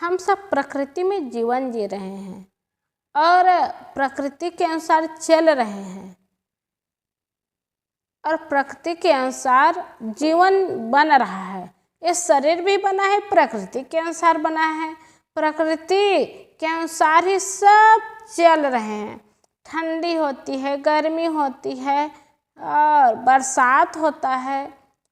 हम सब प्रकृति में जीवन जी रहे हैं और प्रकृति के अनुसार चल रहे हैं और प्रकृति के अनुसार जीवन बन रहा है। ये शरीर भी बना है, प्रकृति के अनुसार बना है, प्रकृति के अनुसार ही सब चल रहे हैं। ठंडी होती है, गर्मी होती है और बरसात होता है,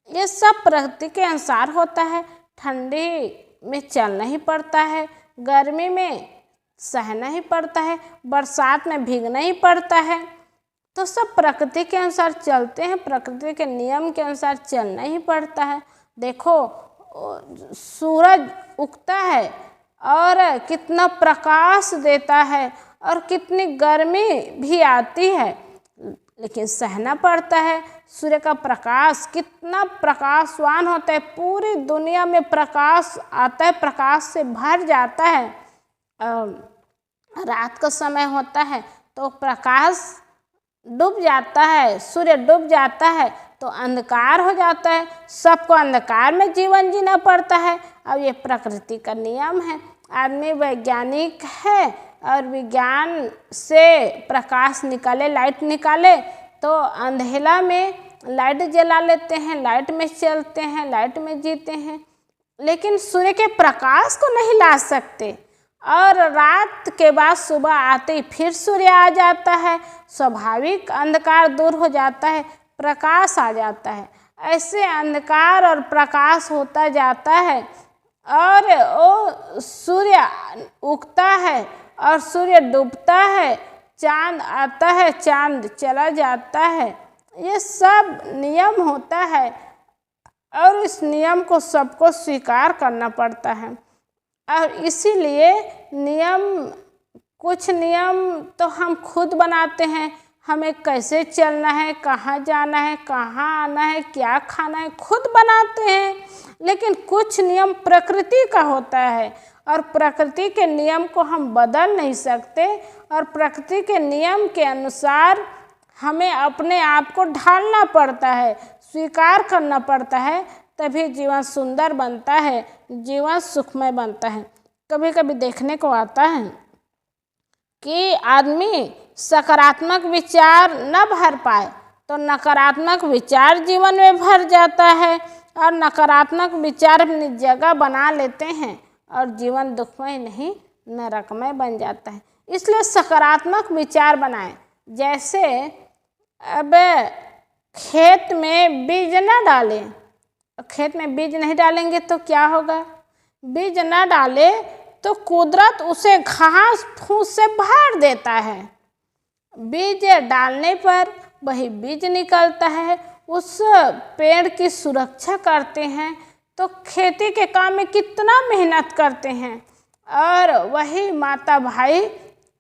ये सब प्रकृति के अनुसार होता है। ठंडी में चलना ही पड़ता है, गर्मी में सहना ही पड़ता है, बरसात में भीगना ही पड़ता है। तो सब प्रकृति के अनुसार चलते हैं, प्रकृति के नियम के अनुसार चलना ही पड़ता है। देखो सूरज उगता है और कितना प्रकाश देता है और कितनी गर्मी भी आती है, लेकिन सहना पड़ता है। सूर्य का प्रकाश कितना प्रकाशवान होता है, पूरी दुनिया में प्रकाश आता है, प्रकाश से भर जाता है। रात का समय होता है तो प्रकाश डूब जाता है, सूर्य डूब जाता है तो अंधकार हो जाता है, सबको अंधकार में जीवन जीना पड़ता है। अब ये प्रकृति का नियम है। आदमी वैज्ञानिक है और विज्ञान से प्रकाश निकाले, लाइट निकाले, तो अंधेला में लाइट जला लेते हैं, लाइट में चलते हैं, लाइट में जीते हैं, लेकिन सूर्य के प्रकाश को नहीं ला सकते। और रात के बाद सुबह आते ही फिर सूर्य आ जाता है, स्वाभाविक अंधकार दूर हो जाता है, प्रकाश आ जाता है। ऐसे अंधकार और प्रकाश होता जाता है और वो सूर्य उगता है और सूर्य डूबता है, चांद आता है, चांद चला जाता है। ये सब नियम होता है और इस नियम को सबको स्वीकार करना पड़ता है। और इसीलिए कुछ नियम तो हम खुद बनाते हैं, हमें कैसे चलना है, कहाँ जाना है, कहाँ आना है, क्या खाना है, खुद बनाते हैं। लेकिन कुछ नियम प्रकृति का होता है और प्रकृति के नियम को हम बदल नहीं सकते और प्रकृति के नियम के अनुसार हमें अपने आप को ढालना पड़ता है, स्वीकार करना पड़ता है, तभी जीवन सुंदर बनता है, जीवन सुखमय बनता है। कभी कभी देखने को आता है कि आदमी सकारात्मक विचार न भर पाए तो नकारात्मक विचार जीवन में भर जाता है और नकारात्मक विचार अपनी जगह बना लेते हैं और जीवन दुखमय नहीं नरकमय बन जाता है। इसलिए सकारात्मक विचार बनाएं। जैसे अब खेत में बीज न डालें, खेत में बीज नहीं डालेंगे तो क्या होगा? बीज न डाले तो कुदरत उसे घास फूस से भर देता है। बीज डालने पर वही बीज निकलता है, उस पेड़ की सुरक्षा करते हैं। तो खेती के काम में कितना मेहनत करते हैं और वही माता भाई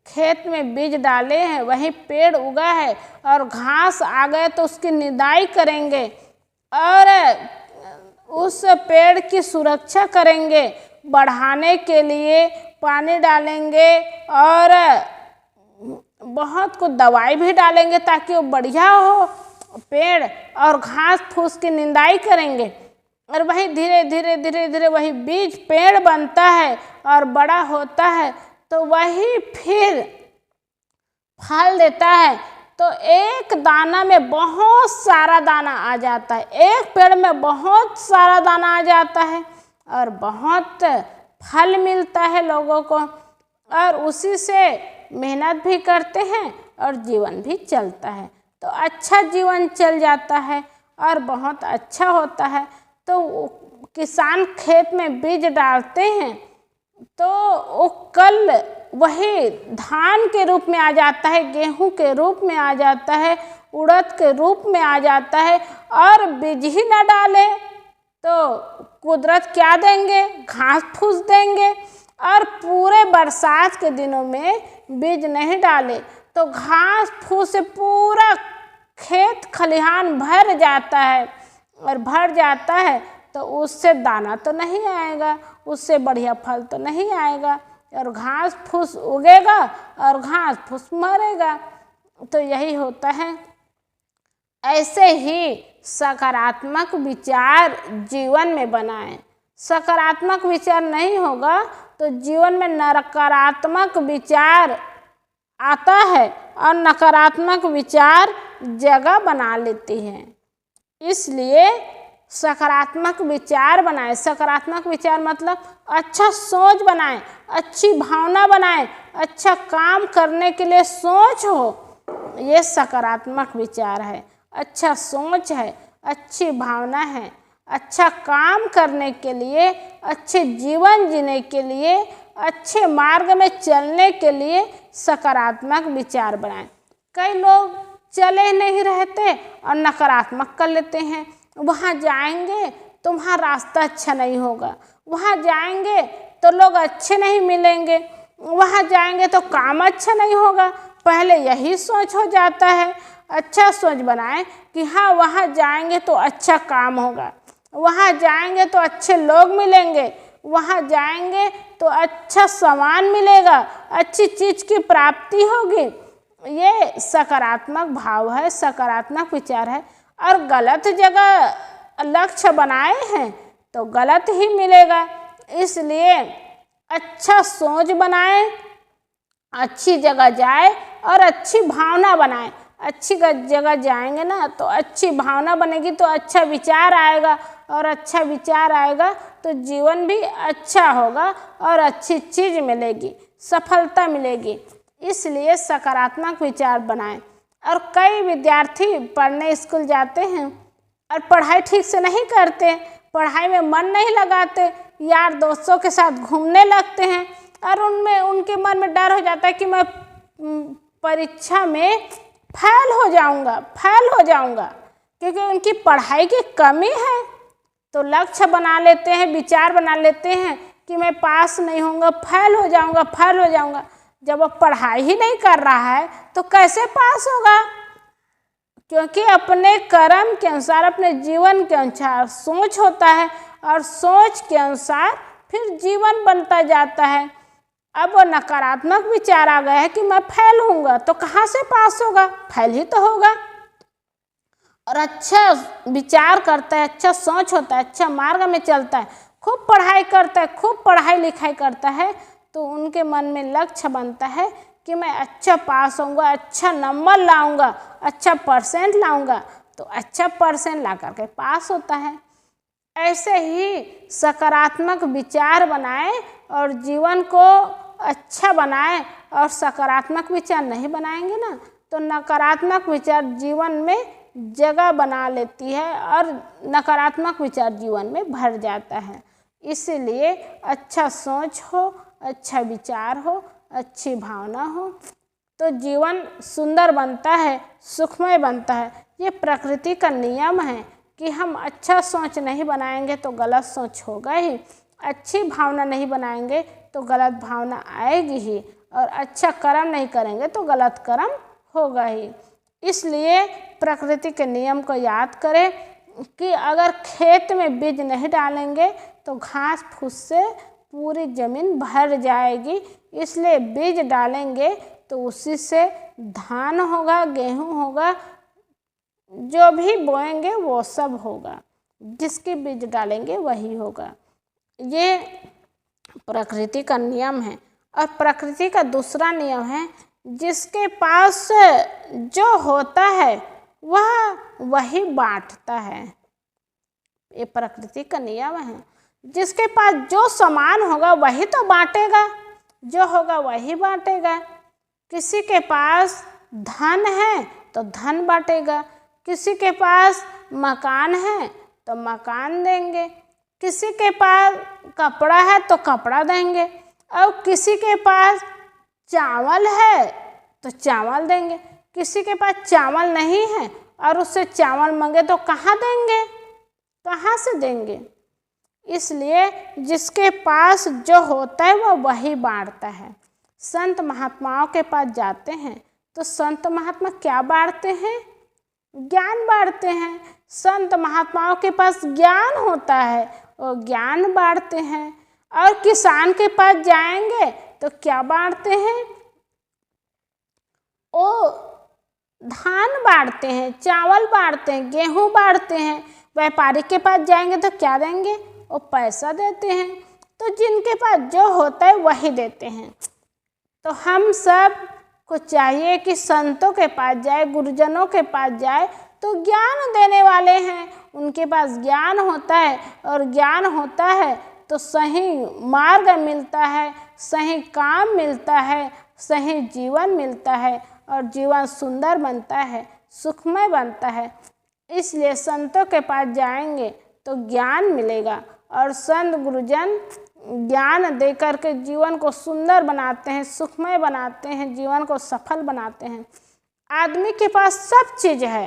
खेत में बीज डाले हैं, वही पेड़ उगा है और घास आ गए तो उसकी निदाई करेंगे और उस पेड़ की सुरक्षा करेंगे, बढ़ाने के लिए पानी डालेंगे और बहुत कुछ दवाई भी डालेंगे ताकि वो बढ़िया हो पेड़, और घास फूस की निंदाई करेंगे और वही धीरे धीरे धीरे धीरे वही बीज पेड़ बनता है और बड़ा होता है तो वही फिर फल देता है। तो एक दाना में बहुत सारा दाना आ जाता है, एक पेड़ में बहुत सारा दाना आ जाता है और बहुत फल मिलता है लोगों को और उसी से मेहनत भी करते हैं और जीवन भी चलता है। तो अच्छा जीवन चल जाता है और बहुत अच्छा होता है। तो किसान खेत में बीज डालते हैं तो वो कल वही धान के रूप में आ जाता है, गेहूं के रूप में आ जाता है, उड़द के रूप में आ जाता है। और बीज ही न डाले तो कुदरत क्या देंगे? घास फूस देंगे। और पूरे बरसात के दिनों में बीज नहीं डाले तो घास फूस से पूरा खेत खलिहान भर जाता है और भर जाता है तो उससे दाना तो नहीं आएगा, उससे बढ़िया फल तो नहीं आएगा और घास फूस उगेगा और घास फूस मरेगा। तो यही होता है। ऐसे ही सकारात्मक विचार जीवन में बनाएं। सकारात्मक विचार नहीं होगा तो तो जीवन में नकारात्मक विचार आता है और नकारात्मक विचार जगह बना लेते हैं। इसलिए सकारात्मक विचार बनाएं। सकारात्मक विचार मतलब अच्छा सोच बनाएं, अच्छी भावना बनाएं, अच्छा काम करने के लिए सोच हो, ये सकारात्मक विचार है। अच्छा सोच है, अच्छी भावना है, अच्छा काम करने के लिए, अच्छे जीवन जीने के लिए, अच्छे मार्ग में चलने के लिए सकारात्मक विचार बनाएं। कई लोग चले नहीं रहते और नकारात्मक कर लेते हैं। वहाँ जाएंगे तो वहाँ रास्ता अच्छा नहीं होगा, वहाँ जाएंगे तो लोग अच्छे नहीं मिलेंगे, वहाँ जाएंगे तो काम अच्छा नहीं होगा। पहले यही सोच हो जाता है। अच्छा सोच बनाएं कि हाँ वहाँ जाएंगे तो अच्छा काम होगा, वहाँ जाएंगे तो अच्छे लोग मिलेंगे, वहाँ जाएंगे तो अच्छा सामान मिलेगा, अच्छी चीज़ की प्राप्ति होगी। ये सकारात्मक भाव है, सकारात्मक विचार है। और गलत जगह लक्ष्य बनाए हैं तो गलत ही मिलेगा। इसलिए अच्छा सोच बनाएं, अच्छी जगह जाए और अच्छी भावना बनाएं। अच्छी जगह जाएंगे ना तो अच्छी भावना बनेगी तो अच्छा विचार आएगा, और अच्छा विचार आएगा तो जीवन भी अच्छा होगा और अच्छी चीज़ मिलेगी, सफलता मिलेगी। इसलिए सकारात्मक विचार बनाएं। और कई विद्यार्थी पढ़ने स्कूल जाते हैं और पढ़ाई ठीक से नहीं करते, पढ़ाई में मन नहीं लगाते, यार दोस्तों के साथ घूमने लगते हैं और उनके मन में डर हो जाता है कि मैं परीक्षा में फेल हो जाऊंगा, क्योंकि उनकी पढ़ाई की कमी है। तो लक्ष्य बना लेते हैं, विचार बना लेते हैं कि मैं पास नहीं होऊंगा, फेल हो जाऊंगा। जब वो पढ़ाई ही नहीं कर रहा है तो कैसे पास होगा? क्योंकि अपने कर्म के अनुसार, अपने जीवन के अनुसार सोच होता है और सोच के अनुसार फिर जीवन बनता जाता है। अब वो नकारात्मक विचार आ गया है कि मैं फेल होऊंगा, तो कहाँ से पास होगा? फेल ही तो होगा। और अच्छा विचार करता है, अच्छा सोच होता है, अच्छा मार्ग में चलता है, खूब पढ़ाई करता है, खूब पढ़ाई लिखाई करता है, तो उनके मन में लक्ष्य बनता है कि मैं अच्छा पास होऊंगा, अच्छा नंबर लाऊंगा, अच्छा परसेंट लाऊंगा। तो अच्छा परसेंट ला करके पास होता है। ऐसे ही सकारात्मक विचार बनाएं और जीवन को अच्छा बनाएं। और सकारात्मक विचार नहीं बनाएंगे ना तो नकारात्मक विचार जीवन में जगह बना लेती है और नकारात्मक विचार जीवन में भर जाता है। इसलिए अच्छा सोच हो, अच्छा विचार हो, अच्छी भावना हो तो जीवन सुंदर बनता है, सुखमय बनता है। ये प्रकृति का नियम है कि हम अच्छा सोच नहीं बनाएंगे तो गलत सोच होगा ही, अच्छी भावना नहीं बनाएंगे तो गलत भावना आएगी ही, और अच्छा कर्म नहीं करेंगे तो गलत कर्म होगा ही। इसलिए प्रकृति के नियम को याद करें कि अगर खेत में बीज नहीं डालेंगे तो घास फूस से पूरी ज़मीन भर जाएगी। इसलिए बीज डालेंगे तो उसी से धान होगा, गेहूँ होगा, जो भी बोएंगे वो सब होगा, जिसके बीज डालेंगे वही होगा। ये प्रकृति का नियम है। और प्रकृति का दूसरा नियम है, जिसके पास जो होता है वह वही बांटता है। ये प्रकृति का नियम है। जिसके पास जो सामान होगा वही तो बांटेगा, जो होगा वही बांटेगा। किसी के पास धन है तो धन बांटेगा, किसी के पास मकान है तो मकान देंगे, किसी के पास कपड़ा है तो कपड़ा देंगे, और किसी के पास चावल है तो चावल देंगे। किसी के पास चावल नहीं है और उससे चावल मांगे तो कहाँ देंगे, कहाँ से देंगे? इसलिए जिसके पास जो होता है वह वही बांटता है। संत महात्माओं के पास जाते हैं तो संत महात्मा क्या बांटते हैं? ज्ञान बांटते हैं। संत महात्माओं के पास ज्ञान होता है, वो ज्ञान बांटते हैं। और किसान के पास जाएंगे तो क्या बांटते हैं? वो धान बांटते हैं, चावल बांटते हैं, गेहूं बांटते हैं। व्यापारी के पास जाएंगे तो क्या देंगे? वो पैसा देते हैं। तो जिनके पास जो होता है वही देते हैं। तो हम सब को चाहिए कि संतों के पास जाए, गुरुजनों के पास जाए, तो ज्ञान देने वाले हैं, उनके पास ज्ञान होता है, और ज्ञान होता है तो सही मार्ग मिलता है, सही काम मिलता है, सही जीवन मिलता है, और जीवन सुंदर बनता है, सुखमय बनता है। इसलिए संतों के पास जाएंगे तो ज्ञान मिलेगा, और संत गुरुजन ज्ञान दे करके जीवन को सुंदर बनाते हैं, सुखमय बनाते हैं, जीवन को सफल बनाते हैं। आदमी के पास सब चीज़ है,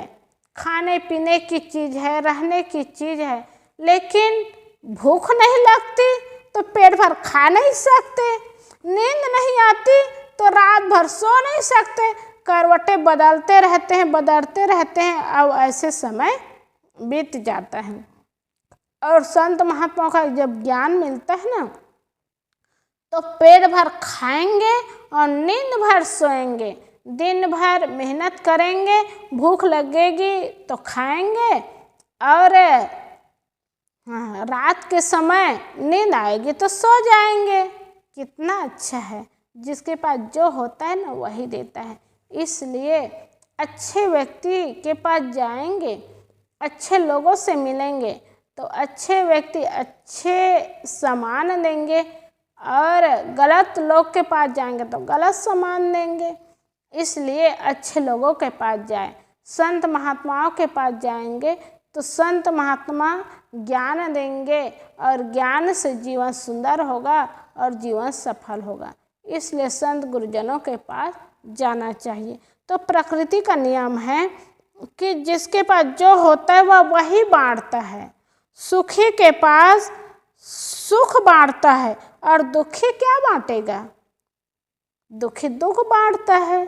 खाने पीने की चीज़ है, रहने की चीज़ है, लेकिन भूख नहीं लगती तो पेट भर खा नहीं सकते, नींद नहीं आती तो रात भर सो नहीं सकते, करवटें बदलते रहते हैं। अब ऐसे समय बीत जाता है। और संत महात्माओं का जब ज्ञान मिलता है ना, तो पेट भर खाएंगे और नींद भर सोएंगे, दिन भर मेहनत करेंगे, भूख लगेगी तो खाएंगे, और रात के समय नींद आएगी तो सो जाएंगे। कितना अच्छा है, जिसके पास जो होता है ना वही देता है। इसलिए अच्छे व्यक्ति के पास जाएंगे, अच्छे लोगों से मिलेंगे, तो अच्छे व्यक्ति अच्छे सामान देंगे, और गलत लोग के पास जाएंगे तो गलत सामान देंगे। इसलिए अच्छे लोगों के पास जाए, संत महात्माओं के पास जाएंगे तो संत महात्मा ज्ञान देंगे, और ज्ञान से जीवन सुंदर होगा और जीवन सफल होगा। इसलिए संत गुरुजनों के पास जाना चाहिए। तो प्रकृति का नियम है कि जिसके पास जो होता है वह वही बांटता है। सुखी के पास सुख बांटता है, और दुखी क्या बांटेगा? दुखी दुख बांटता है।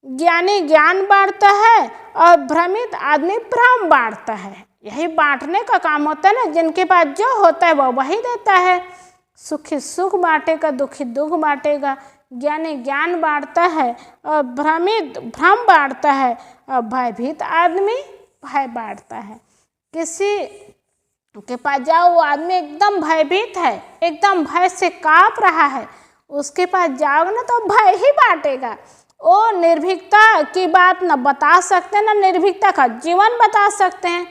ज्ञानी ज्ञान बांटता है, और भ्रमित आदमी भ्रम बांटता है। यही बांटने का काम होता है ना, जिनके पास जो होता है वह वही देता है। सुखी सुख बांटेगा, दुखी दुख बांटेगा। ज्ञानी ज्ञान बांटता है, और भ्रमित भ्रम बांटता है, और भयभीत आदमी भय बांटता है। किसी के पास जाओ, वो आदमी एकदम भयभीत है, एकदम भय से कांप रहा है, उसके पास जाओगे ना तो भय ही बांटेगा। वो निर्भीकता की बात न बता सकते, न निर्भीकता का जीवन बता सकते हैं।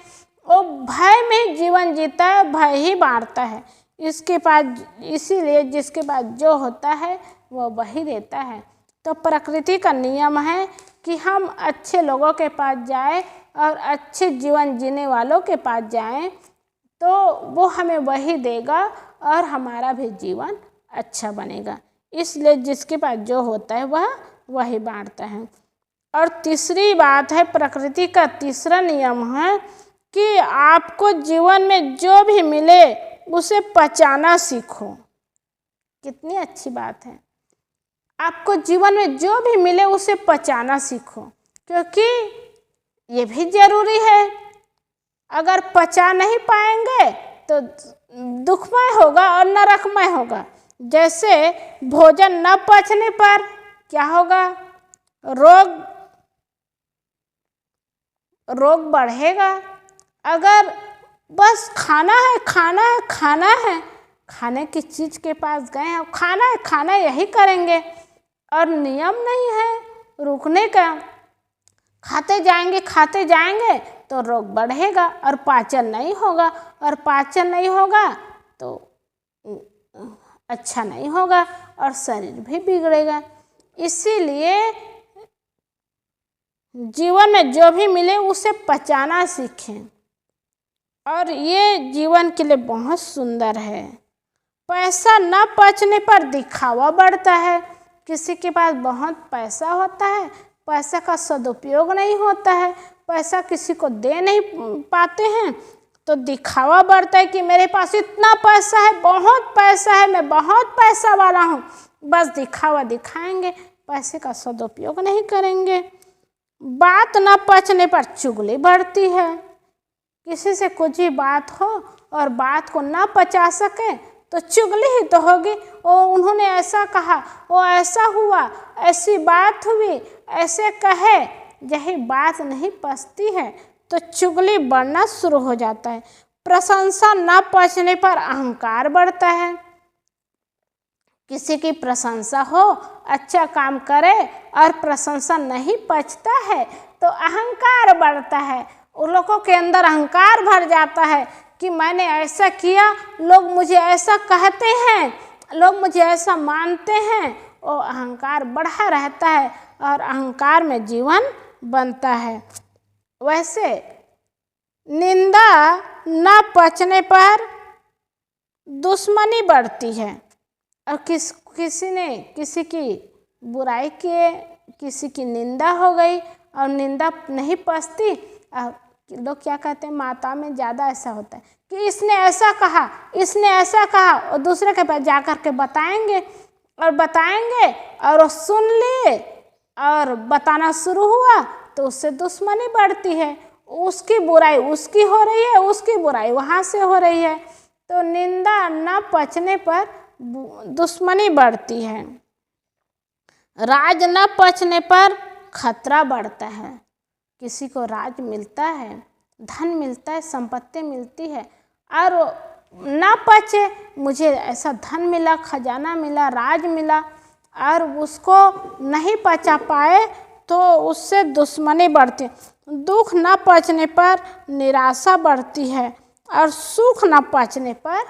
वो भय में जीवन जीता है, भय ही बांटता है। इसके पास, इसीलिए जिसके पास जो होता है वह वही देता है। तो प्रकृति का नियम है कि हम अच्छे लोगों के पास जाएं और अच्छे जीवन जीने वालों के पास जाएं, तो वो हमें वही देगा और हमारा भी जीवन अच्छा बनेगा। इसलिए जिसके पास जो होता है वह वही बांटता है। और तीसरी बात है, प्रकृति का तीसरा नियम है कि आपको जीवन में जो भी मिले उसे पचाना सीखो। कितनी अच्छी बात है। आपको जीवन में जो भी मिले उसे पचाना सीखो, क्योंकि ये भी जरूरी है। अगर पचा नहीं पाएंगे तो दुखमय होगा और नरकमय होगा। जैसे भोजन न पचने पर क्या होगा? रोग बढ़ेगा। अगर बस खाना है, खाने की चीज के पास गए हैं, खाना यही करेंगे, और नियम नहीं है रुकने का। खाते जाएंगे तो रोग बढ़ेगा और पाचन नहीं होगा, और पाचन नहीं होगा तो अच्छा नहीं होगा और शरीर भी बिगड़ेगा। इसीलिए जीवन में जो भी मिले उसे पचाना सीखें, और ये जीवन के लिए बहुत सुंदर है। पैसा न पचने पर दिखावा बढ़ता है। किसी के पास बहुत पैसा होता है, पैसा का सदुपयोग नहीं होता है, पैसा किसी को दे नहीं पाते हैं, तो दिखावा बढ़ता है कि मेरे पास इतना पैसा है, बहुत पैसा है, मैं बहुत पैसा वाला हूँ। बस दिखावा दिखाएंगे, पैसे का सदुपयोग नहीं करेंगे। बात न पचने पर चुगली बढ़ती है। किसी से कुछ ही बात हो और बात को न पचा सके तो चुगली ही तो होगी। ओ उन्होंने ऐसा कहा, वो ऐसा हुआ, ऐसी बात हुई, ऐसे कहे। यही बात नहीं पचती है तो चुगली बढ़ना शुरू हो जाता है। प्रशंसा न पचने पर अहंकार बढ़ता है। किसी की प्रशंसा हो, अच्छा काम करे और प्रशंसा नहीं पचता है तो अहंकार बढ़ता है। उन लोगों के अंदर अहंकार भर जाता है कि मैंने ऐसा किया, लोग मुझे ऐसा कहते हैं, लोग मुझे ऐसा मानते हैं। वो अहंकार बढ़ा रहता है और अहंकार में जीवन बनता है। वैसे निंदा न पचने पर दुश्मनी बढ़ती है और किसी ने किसी की बुराई किए, किसी की निंदा हो गई और निंदा नहीं पचती। लोग क्या कहते हैं, माता में ज़्यादा ऐसा होता है कि इसने ऐसा कहा, इसने ऐसा कहा, और दूसरे के पास जा कर के बताएंगे और वो सुन लिए और बताना शुरू हुआ तो उससे दुश्मनी बढ़ती है। उसकी बुराई उसकी हो रही है, उसकी बुराई वहाँ से हो रही है। तो निंदा न पचने पर दुश्मनी बढ़ती है। राज न पचने पर खतरा बढ़ता है। किसी को राज मिलता है, धन मिलता है, संपत्ति मिलती है और ना पचे, मुझे ऐसा धन मिला, खजाना मिला, राज मिला और उसको नहीं पचा पाए तो उससे दुश्मनी बढ़ती है। दुख न पचने पर निराशा बढ़ती है और सुख न पचने पर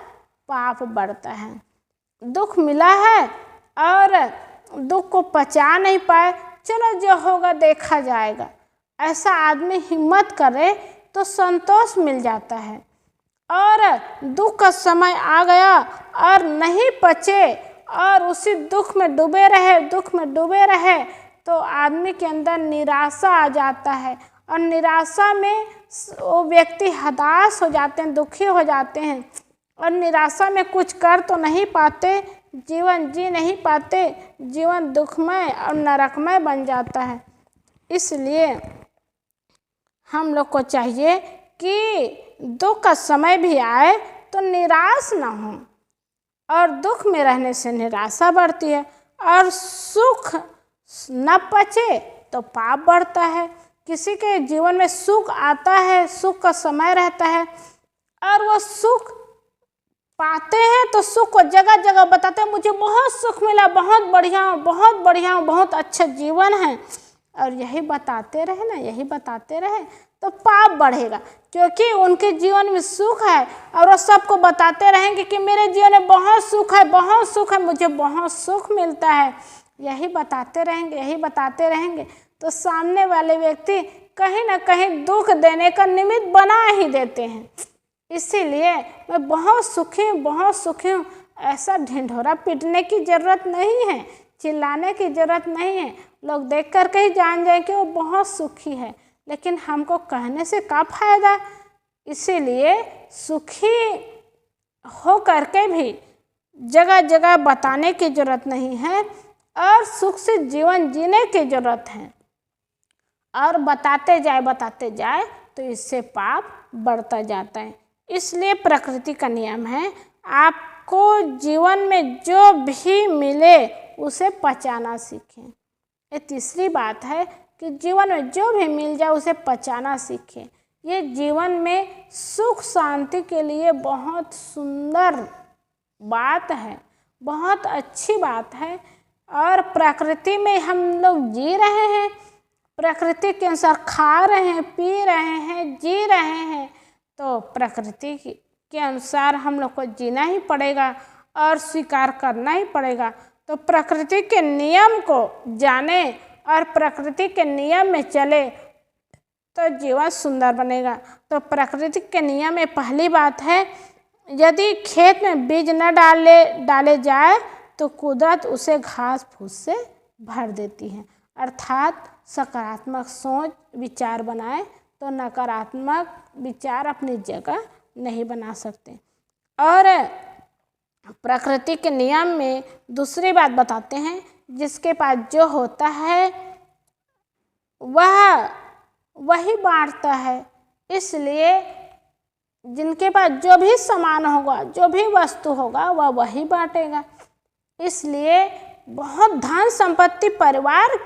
पाप बढ़ता है। दुख मिला है और दुख को पचा नहीं पाए, चलो जो होगा देखा जाएगा, ऐसा आदमी हिम्मत करे तो संतोष मिल जाता है। और दुख का समय आ गया और नहीं पचे और उसी दुख में डूबे रहे तो आदमी के अंदर निराशा आ जाता है और निराशा में वो व्यक्ति हताश हो जाते हैं, दुखी हो जाते हैं और निराशा में कुछ कर तो नहीं पाते, जीवन जी नहीं पाते, जीवन दुखमय और नरकमय बन जाता है। इसलिए हम लोग को चाहिए कि दुख का समय भी आए तो निराश ना हो, और दुख में रहने से निराशा बढ़ती है और सुख न पचे तो पाप बढ़ता है। किसी के जीवन में सुख आता है, सुख का समय रहता है और वो सुख पाते हैं तो सुख को जगह जगह बताते हैं, मुझे बहुत सुख मिला, बहुत बढ़िया, बहुत अच्छा जीवन है, और यही बताते रहे तो पाप बढ़ेगा। क्योंकि उनके जीवन में सुख है और वो सबको बताते रहेंगे कि मेरे जीवन में बहुत सुख है, मुझे बहुत सुख मिलता है, यही बताते रहेंगे तो सामने वाले व्यक्ति कहीं ना कहीं दुख देने का निमित्त बना ही देते हैं। इसीलिए मैं बहुत सुखी हूँ, ऐसा ढिंढोरा पीटने की ज़रूरत नहीं है, चिल्लाने की ज़रूरत नहीं है। लोग देख कर के ही जान जाए कि वो बहुत सुखी है, लेकिन हमको कहने से क्या फ़ायदा। इसीलिए सुखी हो करके भी जगह जगह बताने की ज़रूरत नहीं है और सुख से जीवन जीने की ज़रूरत है। और बताते जाए तो इससे पाप बढ़ता जाता है। इसलिए प्रकृति का नियम है, आपको जीवन में जो भी मिले उसे पचाना सीखें। ये तीसरी बात है कि जीवन में जो भी मिल जाए उसे पचाना सीखें। ये जीवन में सुख शांति के लिए बहुत सुंदर बात है, बहुत अच्छी बात है। और प्रकृति में हम लोग जी रहे हैं, प्रकृति के अनुसार खा रहे हैं, पी रहे हैं, जी रहे हैं, तो प्रकृति के अनुसार हम लोग को जीना ही पड़ेगा और स्वीकार करना ही पड़ेगा। तो प्रकृति के नियम को जाने और प्रकृति के नियम में चले तो जीवन सुंदर बनेगा। तो प्रकृति के नियम में पहली बात है, यदि खेत में बीज न डाले जाए तो कुदरत उसे घास फूस से भर देती है। अर्थात सकारात्मक सोच विचार बनाए तो नकारात्मक विचार अपनी जगह नहीं बना सकते। और प्रकृति के नियम में दूसरी बात बताते हैं, जिसके पास जो होता है वह वही बांटता है। इसलिए जिनके पास जो भी सामान होगा, जो भी वस्तु होगा, वह वही बांटेगा। इसलिए बहुत धन संपत्ति परिवार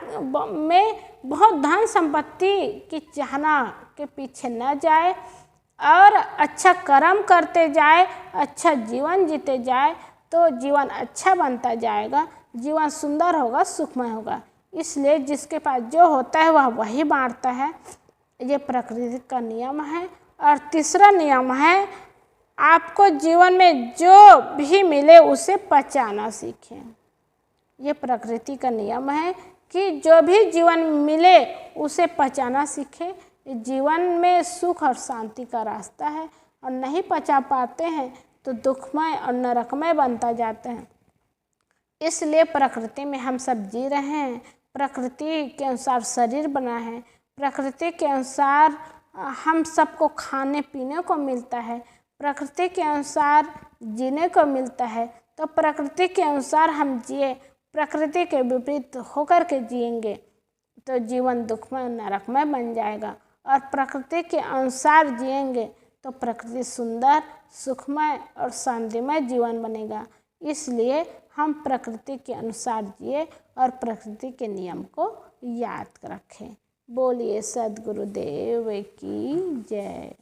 में बहुत धन संपत्ति की चाहना के पीछे न जाए और अच्छा कर्म करते जाए, अच्छा जीवन जीते जाए तो जीवन अच्छा बनता जाएगा, जीवन सुंदर होगा, सुखमय होगा। इसलिए जिसके पास जो होता है वह वही बांटता है, ये प्रकृति का नियम है। और तीसरा नियम है, आपको जीवन में जो भी मिले उसे पचाना सीखें। ये प्रकृति का नियम है कि जो भी जीवन मिले उसे पचाना सीखें। जीवन में सुख और शांति का रास्ता है, और नहीं पचा पाते हैं तो दुखमय और नरकमय बनता जाते हैं। इसलिए प्रकृति में हम सब जी रहे हैं, प्रकृति के अनुसार शरीर बना है, प्रकृति के अनुसार हम सबको खाने पीने को मिलता है, प्रकृति के अनुसार जीने को मिलता है। तो प्रकृति के अनुसार हम जिए, प्रकृति के विपरीत होकर के जिएंगे तो जीवन दुखमय नरकमय बन जाएगा। और प्रकृति के अनुसार जिएंगे तो प्रकृति सुंदर, सुखमय और शांतिमय जीवन बनेगा। इसलिए हम प्रकृति के अनुसार जिए और प्रकृति के नियम को याद रखें। बोलिए सद्गुरुदेव की जय।